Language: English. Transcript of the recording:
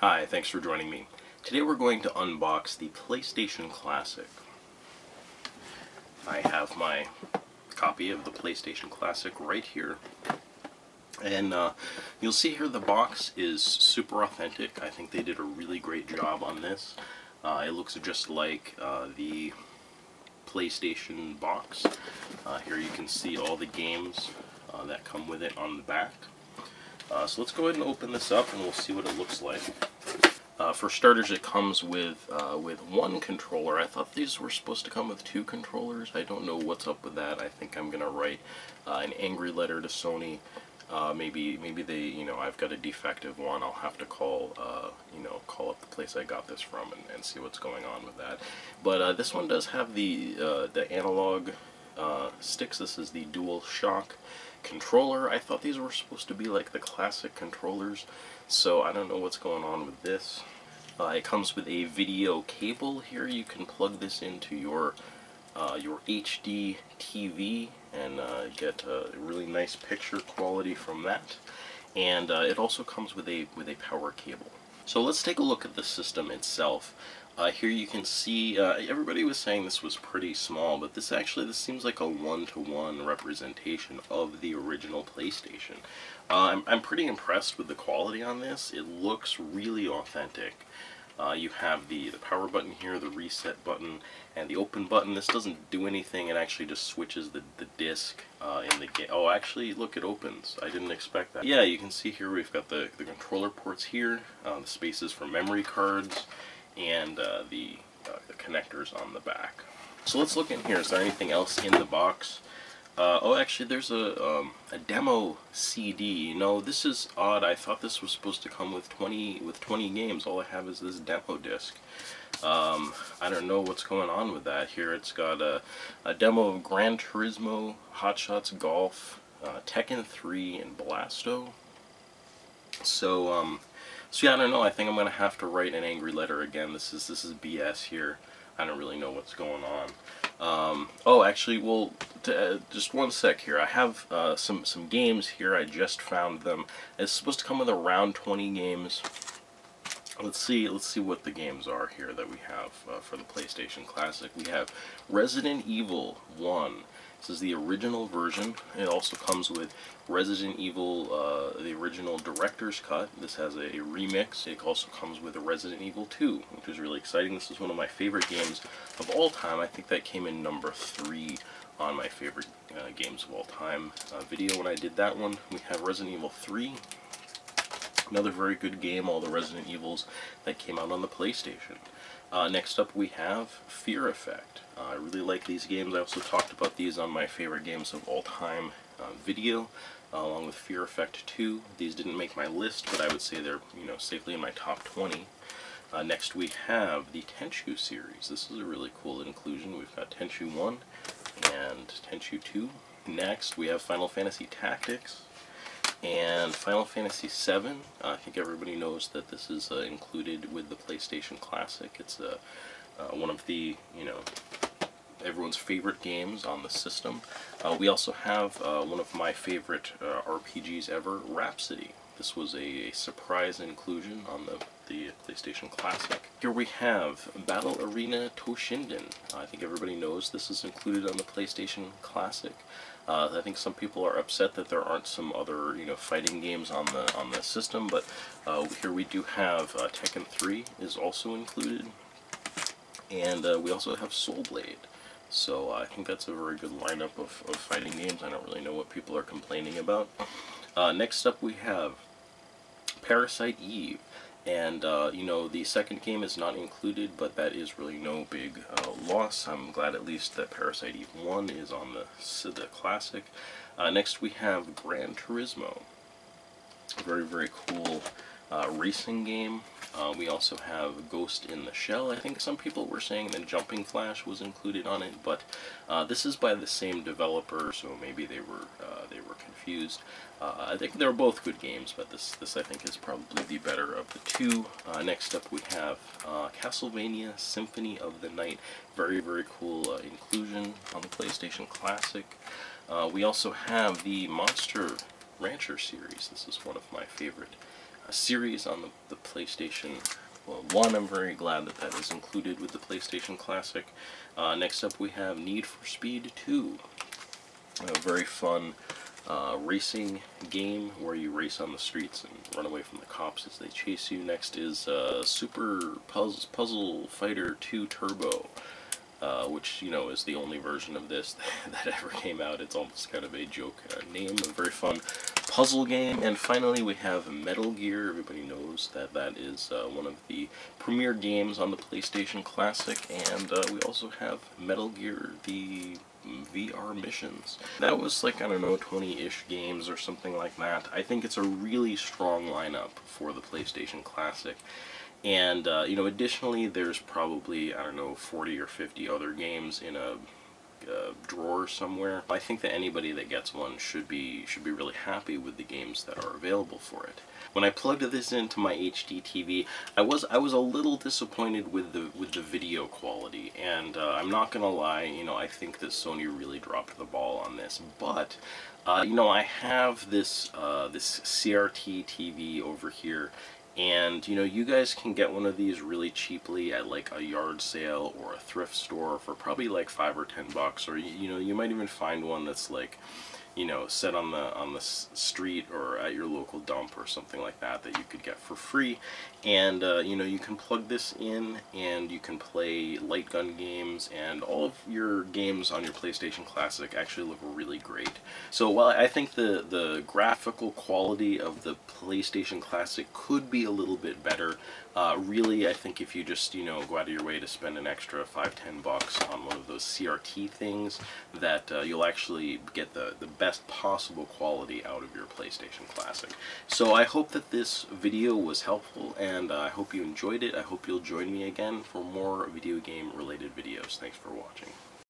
Hi, thanks for joining me. Today we're going to unbox the PlayStation Classic. I have my copy of the PlayStation Classic right here. And you'll see here the box is super authentic. I think they did a really great job on this. It looks just like the PlayStation box. Here you can see all the games that come with it on the back. So let's go ahead and open this up and we'll see what it looks like. For starters, it comes with one controller. I thought these were supposed to come with two controllers. I don't know what's up with that. I think I'm gonna write an angry letter to Sony. Maybe they, I've got a defective one. I'll have to call call up the place I got this from and see what's going on with that. But this one does have the analog sticks. This is the DualShock controller. I thought these were supposed to be like the classic controllers, so I don't know what's going on with this. It comes with a video cable here. You can plug this into your HD TV and get a really nice picture quality from that. And it also comes with a power cable. So let's take a look at the system itself. Here you can see, everybody was saying this was pretty small, but this seems like a one-to-one representation of the original PlayStation. I'm pretty impressed with the quality on this. It looks really authentic. You have the power button here, the reset button, and the open button. This doesn't do anything. It actually just switches the disc in the game. Oh, actually, look, it opens. I didn't expect that. Yeah, you can see here we've got the controller ports here, the spaces for memory cards, and the connectors on the back. So let's look in here. Is there anything else in the box? Oh, actually, there's a demo CD. This is odd. I thought this was supposed to come with 20 games. All I have is this demo disc. I don't know what's going on with that. Here it's got a demo of Gran Turismo, Hot Shots Golf, Tekken 3, and Blasto. So yeah, I don't know. I think I'm gonna have to write an angry letter again. This is BS here. I don't really know what's going on. Oh, actually, well, just one sec here. I have some games here. I just found them. It's supposed to come with around 20 games. Let's see what the games are here that we have for the PlayStation Classic. We have Resident Evil 1. This is the original version. It also comes with Resident Evil, the original director's cut. This has a remix. It also comes with a Resident Evil 2, which is really exciting. This is one of my favorite games of all time. I think that came in number 3 on my favorite games of all time video when I did that one. We have Resident Evil 3. Another very good game, all the Resident Evils that came out on the PlayStation. Next up we have Fear Effect. I really like these games. I also talked about these on my favorite games of all time video, along with Fear Effect 2. These didn't make my list, but I would say they're safely in my top 20. Next we have the Tenchu series. This is a really cool inclusion. We've got Tenchu 1 and Tenchu 2. Next we have Final Fantasy Tactics and Final Fantasy VII. I think everybody knows that this is included with the PlayStation Classic. It's one of the, everyone's favorite games on the system. We also have one of my favorite RPGs ever, Rhapsody. This was a surprise inclusion on the PlayStation Classic. Here we have Battle Arena Toshinden. I think everybody knows this is included on the PlayStation Classic. I think some people are upset that there aren't some other, fighting games on the system, but here we do have Tekken 3 is also included, and we also have Soul Blade. So I think that's a very good lineup of fighting games. I don't really know what people are complaining about. Next up we have Parasite Eve. And, the second game is not included, but that is really no big loss. I'm glad at least that Parasite Eve 1 is on the Classic. Next we have Gran Turismo. A very, very cool racing game. We also have Ghost in the Shell. I think some people were saying that Jumping Flash was included on it, but this is by the same developer, so maybe they were confused. I think they're both good games, but this I think is probably the better of the two. Next up we have Castlevania Symphony of the Night. Very, very cool inclusion on the PlayStation Classic. We also have the Monster Rancher series. This is one of my favorite series on the PlayStation 1. I'm very glad that that is included with the PlayStation Classic. Next up we have Need for Speed 2. A very fun racing game where you race on the streets and run away from the cops as they chase you. Next is Super Puzzle Fighter 2 Turbo, which, you know, is the only version of this that ever came out. It's almost kind of a joke name, a very fun puzzle game. And finally we have Metal Gear. Everybody knows that that is one of the premier games on the PlayStation Classic. And we also have Metal Gear, the VR missions. That was like, I don't know, 20-ish games or something like that. I think it's a really strong lineup for the PlayStation Classic. And, you know, additionally, there's probably, I don't know, 40 or 50 other games in a drawer somewhere. I think that anybody that gets one should be really happy with the games that are available for it. When I plugged this into my HD TV, I was a little disappointed with the video quality, and I'm not gonna lie, you know, I think that Sony really dropped the ball on this. But you know, I have this this CRT TV over here. And, you know, you guys can get one of these really cheaply at like a yard sale or a thrift store for probably like $5 or $10, or you know, you might even find one that's like, you know, set on the street or at your local dump or something like that that you could get for free. And you know, you can plug this in and you can play light gun games, and all of your games on your PlayStation Classic actually look really great. So while I think the graphical quality of the PlayStation Classic could be a little bit better, really I think if you just, you know, go out of your way to spend an extra $5-10 on one of those CRT things, that you'll actually get the best possible quality out of your PlayStation Classic. So I hope that this video was helpful, and I hope you enjoyed it. I hope you'll join me again for more video game related videos. Thanks for watching.